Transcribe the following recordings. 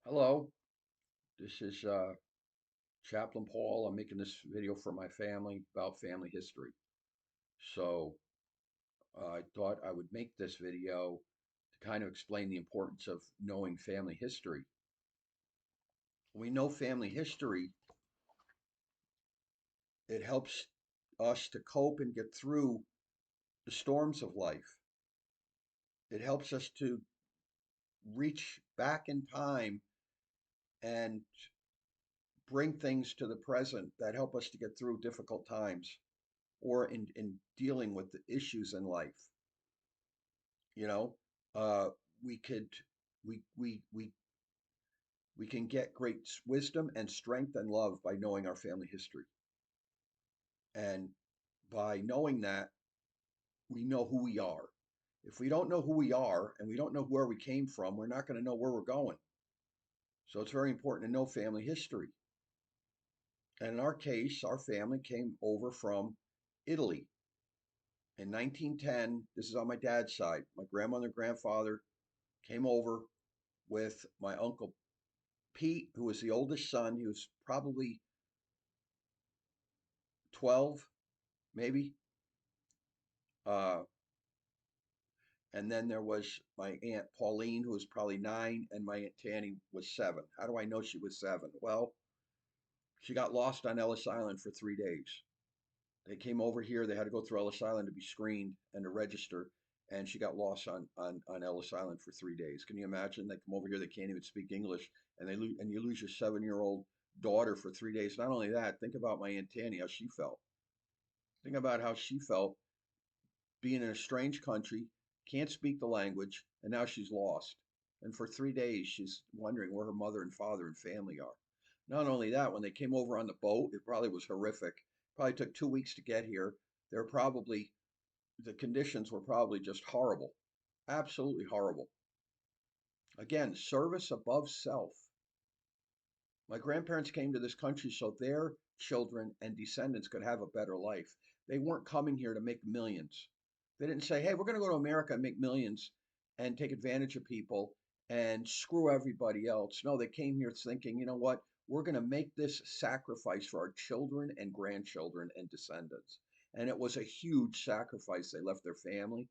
Hello, this is Chaplain Paul. I'm making this video for my family about family history. So I thought I would make this video to kind of explain the importance of knowing family history. We know family history, it helps us to cope and get through the storms of life. It helps us to reach back in time and bring things to the present that help us to get through difficult times or in dealing with the issues in life. You know, uh, we could we can get great wisdom and strength and love by knowing our family history. And by knowing that, we know who we are. If we don't know who we are and we don't know where we came from, we're not going to know where we're going. So it's very important to know family history. And in our case, our family came over from Italy in 1910. This is on my dad's side. My grandmother and grandfather came over with my uncle Pete, who was the oldest son. He was probably 12, maybe. Uh, and then there was my Aunt Pauline, who was probably 9, and my Aunt Tanny was 7. How do I know she was 7? Well, she got lost on Ellis Island for 3 days. They came over here. They had to go through Ellis Island to be screened and to register. And she got lost on Ellis Island for 3 days. Can you imagine? They come over here. They can't even speak English, and and you lose your 7-year-old daughter for 3 days. Not only that, think about my Aunt Tanny, how she felt. Think about how she felt being in a strange country, can't speak the language, and now she's lost. And for 3 days, she's wondering where her mother and father and family are. Not only that, when they came over on the boat, it probably was horrific. Probably took 2 weeks to get here. They're probably, the conditions were probably just horrible. Absolutely horrible. Again, service above self. My grandparents came to this country so their children and descendants could have a better life. They weren't coming here to make millions. They didn't say, hey, we're going to go to America and make millions and take advantage of people and screw everybody else. No, they came here thinking, you know what? We're going to make this sacrifice for our children and grandchildren and descendants. And it was a huge sacrifice. They left their family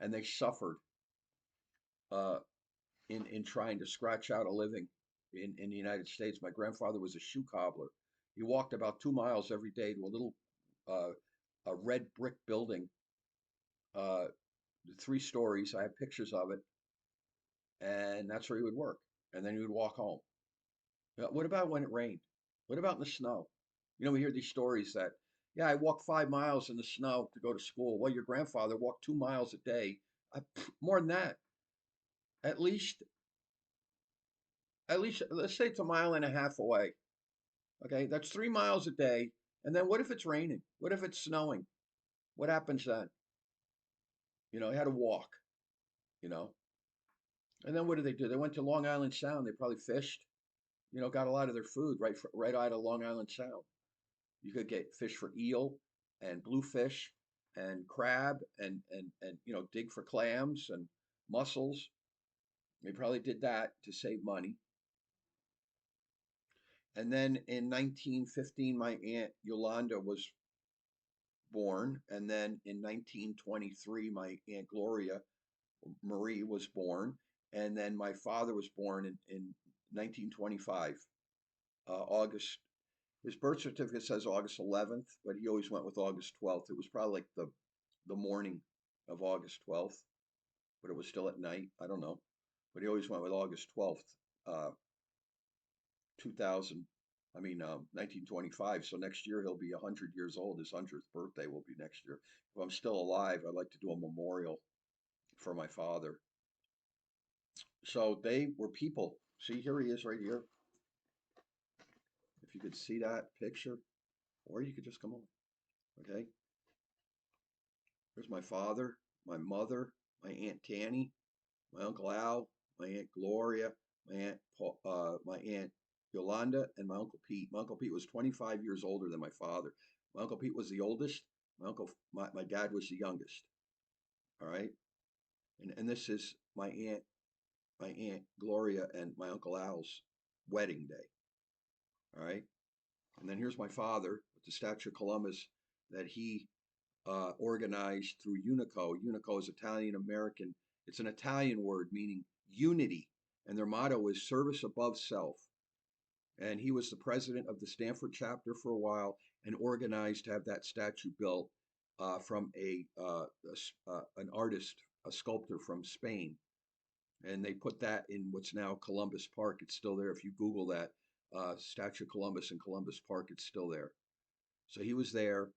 and they suffered uh, in trying to scratch out a living in the United States. My grandfather was a shoe cobbler. He walked about 2 miles every day to a little uh, a red brick building, uh, 3 stories. I have pictures of it, and that's where he would work. And then he would walk home. What about when it rained? What about in the snow? We hear these stories that, yeah, I walked 5 miles in the snow to go to school. Well, your grandfather walked 2 miles a day. More than that, at least, let's say it's a mile and a half away. Okay, that's 3 miles a day. And then what if it's raining? What if it's snowing? What happens then? He had to walk, you know. And then what did they do? They went to Long Island Sound. They probably fished, got a lot of their food right out of Long Island Sound. You could get fish for eel and bluefish and crab and dig for clams and mussels. They probably did that to save money. And then in 1915, my Aunt Yolanda was born. And then in 1923, my Aunt Gloria Marie was born. And then my father was born in 1925, August. His birth certificate says August 11th, but he always went with August 12th. It was probably like the morning of August 12th, but it was still at night. I don't know. But he always went with August 12th, 2000. 1925. So next year he'll be 100 years old. His 100th birthday will be next year. If I'm still alive, I'd like to do a memorial for my father. So they were people. See, here he is right here. If you could see that picture, or you could just come on. Okay. There's my father, my mother, my Aunt Tanny, my Uncle Al, my Aunt Gloria, my Aunt Yolanda, and my Uncle Pete. My Uncle Pete was 25 years older than my father. My Uncle Pete was the oldest. My dad was the youngest. All right. And this is my Aunt my Aunt Gloria and my Uncle Al's wedding day. All right. And then here's my father with the Statue of Columbus that he organized through Unico. Unico is Italian American. It's an Italian word meaning unity. And their motto is service above self. And he was the president of the Stanford chapter for a while and organized to have that statue built from an artist, a sculptor from Spain. And they put that in what's now Columbus Park. It's still there. If you Google that, Statue of Columbus in Columbus Park, it's still there. So he was there.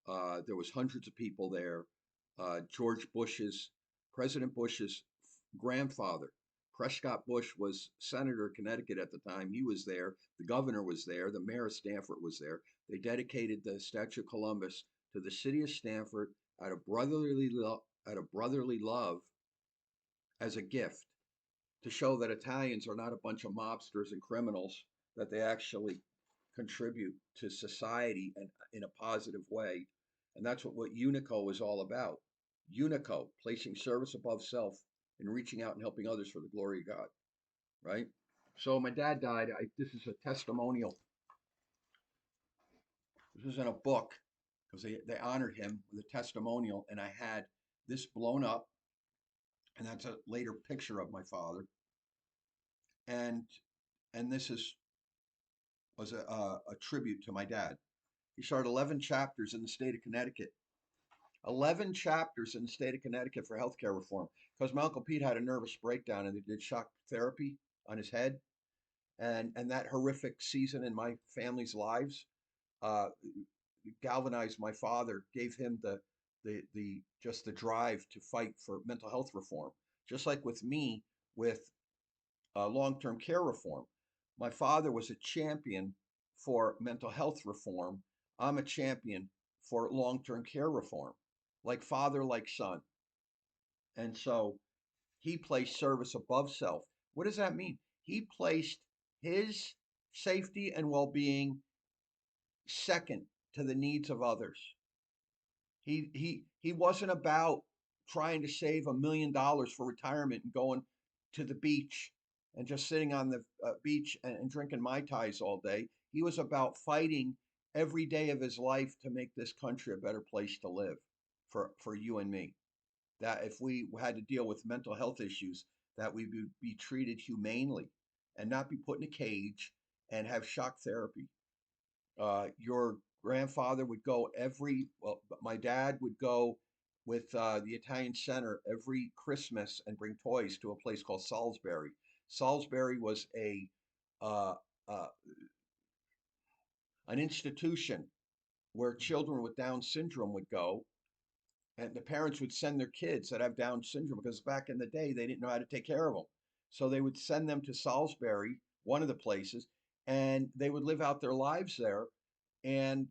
There was hundreds of people there. President Bush's grandfather, Prescott Bush, was senator of Connecticut at the time. He was there. The governor was there. The mayor of Stamford was there. They dedicated the Statue of Columbus to the city of Stamford out of brotherly love as a gift to show that Italians are not a bunch of mobsters and criminals, that they actually contribute to society and in a positive way. And that's what Unico is all about. Unico, placing service above self and reaching out and helping others for the glory of God, right? So my dad died. This is a testimonial. This isn't a book because they honored him with a testimonial, and I had this blown up, and that's a later picture of my father. And this was a tribute to my dad. He started 11 chapters in the state of Connecticut. 11 chapters in the state of Connecticut for healthcare reform because my Uncle Pete had a nervous breakdown and they did shock therapy on his head. And that horrific season in my family's lives uh, galvanized my father, gave him the just the drive to fight for mental health reform. Just like with me, with long-term care reform. My father was a champion for mental health reform. I'm a champion for long-term care reform, like father, like son. And so he placed service above self. What does that mean? He placed his safety and well-being second to the needs of others. He wasn't about trying to save $1 million for retirement and going to the beach and just sitting on the beach and drinking Mai Tais all day. He was about fighting every day of his life to make this country a better place to live for you and me. That if we had to deal with mental health issues, that we would be treated humanely and not be put in a cage and have shock therapy. Your grandfather would go my dad would go with the Italian Center every Christmas and bring toys to a place called Salisbury. Salisbury was uh, uh, an institution where children with Down syndrome would go, and the parents would send their kids that have Down syndrome because back in the day they didn't know how to take care of them. So they would send them to Salisbury, one of the places, and they would live out their lives there and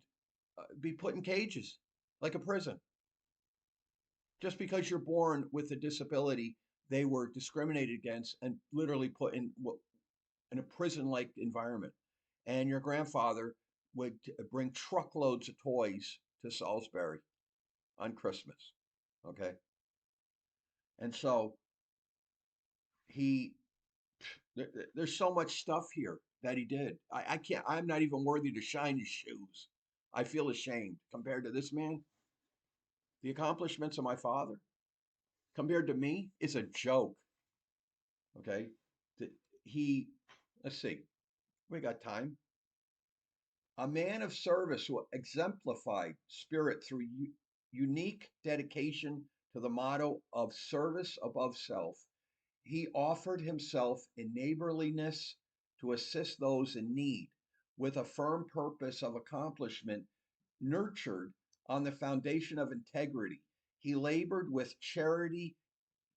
be put in cages like a prison. Just because you're born with a disability, they were discriminated against and literally put in a prison-like environment. And your grandfather would bring truckloads of toys to Salisbury on Christmas. Okay. And so he, there's so much stuff here that he did. I can't, I'm not even worthy to shine his shoes. I feel ashamed compared to this man. The accomplishments of my father compared to me is a joke. Okay. He, let's see, we got time. A man of service who exemplified spirit through unique dedication to the motto of service above self. He offered himself in neighborliness to assist those in need with a firm purpose of accomplishment nurtured on the foundation of integrity. He labored with charity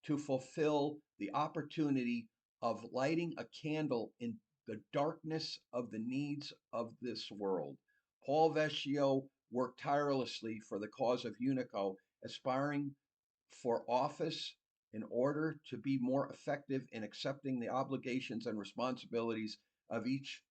to fulfill the opportunity of lighting a candle in the darkness of the needs of this world. Paul Vecchio worked tirelessly for the cause of Unico, aspiring for office in order to be more effective in accepting the obligations and responsibilities of each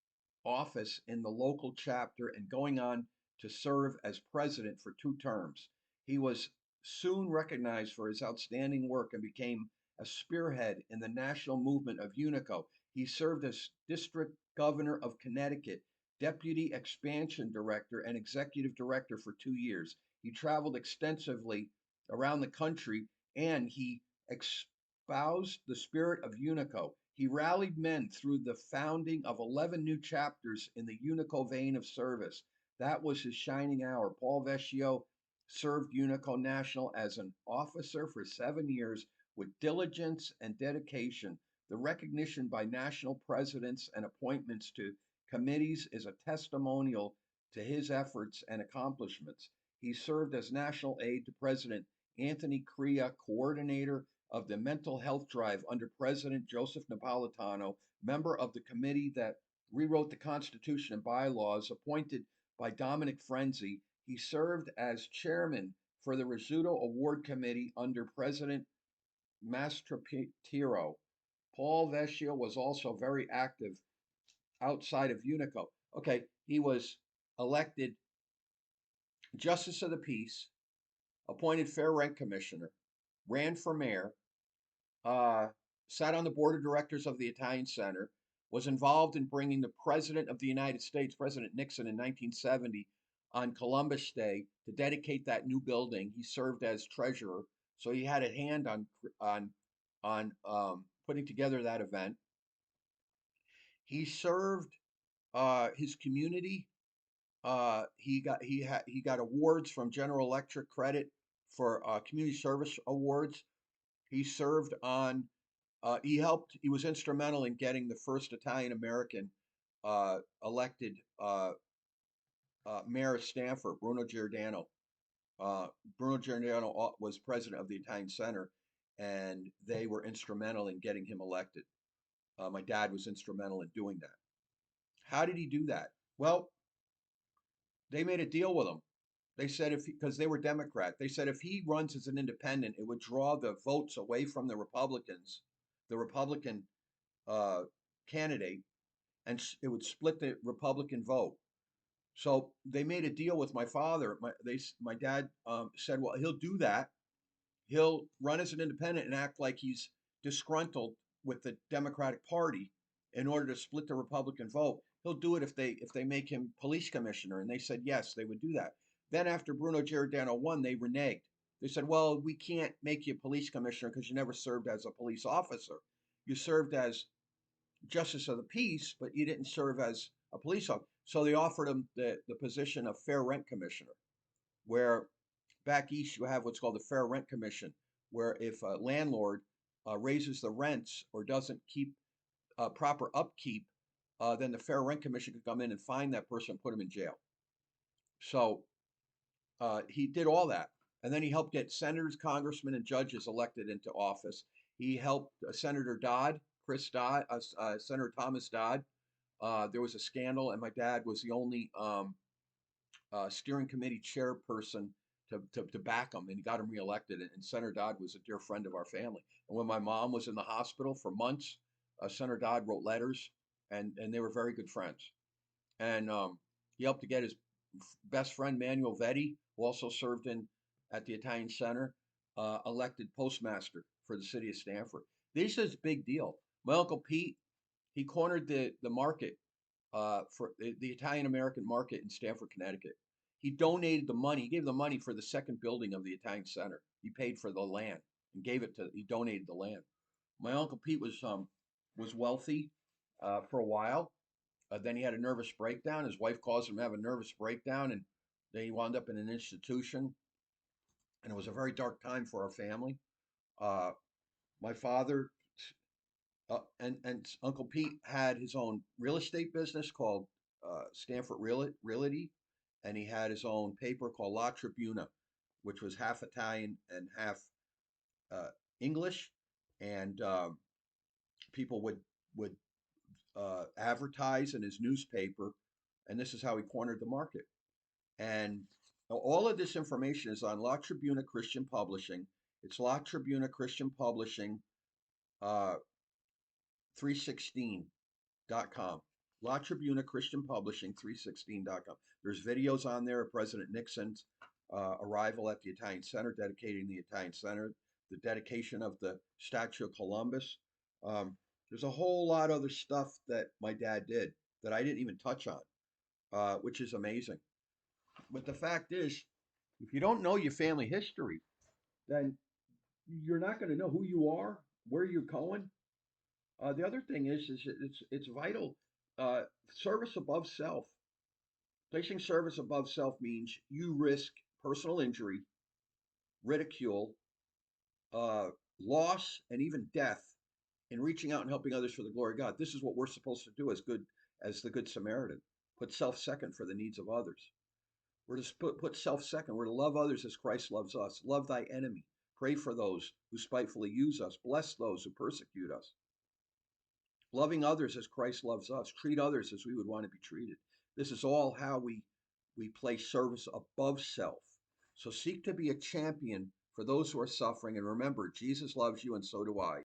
office in the local chapter and going on to serve as president for 2 terms. He was soon recognized for his outstanding work and became a spearhead in the national movement of UNICO. He served as district governor of Connecticut, deputy expansion director, and executive director for 2 years. He traveled extensively around the country and he espoused the spirit of UNICO. He rallied men through the founding of 11 new chapters in the UNICO vein of service. That was his shining hour. Paul Vecchio served UNICO National as an officer for 7 years with diligence and dedication. The recognition by national presidents and appointments to committees is a testimonial to his efforts and accomplishments. He served as national aide to President Anthony Crea, coordinator of the mental health drive under President Joseph Napolitano, member of the committee that rewrote the Constitution and bylaws, appointed by Dominic Frenzy. He served as chairman for the Rizzuto Award Committee under President Mastrapitiro. Paul Vecchio was also very active outside of UNICO. Okay, he was elected Justice of the Peace, appointed Fair Rent Commissioner, ran for mayor, uh, sat on the board of directors of the Italian Center, was involved in bringing the President of the United States, President Nixon, in 1970 on Columbus Day to dedicate that new building. He served as treasurer, so he had a hand on putting together that event. He served his community. He got awards from General Electric credit for community service awards. He served on he was instrumental in getting the first Italian American elected mayor of Stamford, Bruno Giordano. Bruno Giordano was president of the Italian Center, and they were instrumental in getting him elected. My dad was instrumental in doing that. How did he do that? Well, they made a deal with him. They said if because they were Democrat, they said if he runs as an independent, it would draw the votes away from the Republicans, the Republican uh, candidate, and it would split the Republican vote. So they made a deal with my father. My dad said, well, he'll do that. He'll run as an independent and act like he's disgruntled with the Democratic Party in order to split the Republican vote. He'll do it if they make him police commissioner. And they said yes, they would do that. Then after Bruno Giordano won, they reneged. They said, well, we can't make you police commissioner because you never served as a police officer. You served as justice of the peace, but you didn't serve as a police officer. So they offered him the position of fair rent commissioner, where back east you have what's called the Fair Rent Commission, where if a landlord raises the rents or doesn't keep proper upkeep, then the Fair Rent Commission could come in and fine that person and put him in jail. So he did all that. And then he helped get senators, congressmen, and judges elected into office. He helped Senator Dodd, Chris Dodd, Senator Thomas Dodd. There was a scandal, and my dad was the only steering committee chairperson to back him, and he got him reelected. And Senator Dodd was a dear friend of our family. And when my mom was in the hospital for months, Senator Dodd wrote letters, and they were very good friends. And he helped to get his best friend Manuel Vetti, who also served in at the Italian Center, elected postmaster for the city of Stamford. This is a big deal. My uncle Pete, he cornered the market for the Italian American market in Stamford, Connecticut. He donated the money. He gave the money for the second building of the Italian Center. He paid for the land and gave it to. He donated the land. My uncle Pete was wealthy for a while. Then he had a nervous breakdown. His wife caused him to have a nervous breakdown, and then he wound up in an institution. And it was a very dark time for our family. Uh, my father and Uncle Pete had his own real estate business called Stanford Realty, and he had his own paper called La Tribuna, which was half Italian and half uh, English, and people would advertise in his newspaper, and this is how he cornered the market. And all of this information is on La Tribuna Christian Publishing. It's La Tribuna Christian Publishing uh, 316.com. La Tribuna Christian Publishing 316.com. There's videos on there of President Nixon's arrival at the Italian Center, dedicating the Italian Center. the dedication of the statue of Columbus. Um, there's a whole lot of other stuff that my dad did that I didn't even touch on, which is amazing. But the fact is, if you don't know your family history, then you're not going to know who you are, where you're going. The other thing is it's vital. Service above self. Placing service above self means you risk personal injury, ridicule, uh, loss, and even death in reaching out and helping others for the glory of God. This is what we're supposed to do as the Good Samaritan. Put self second for the needs of others. We're to put self second. We're to love others as Christ loves us. Love thy enemy. Pray for those who spitefully use us. Bless those who persecute us. Loving others as Christ loves us. Treat others as we would want to be treated. This is all how we place service above self. So seek to be a champion for those who are suffering. And remember, Jesus loves you, and so do I.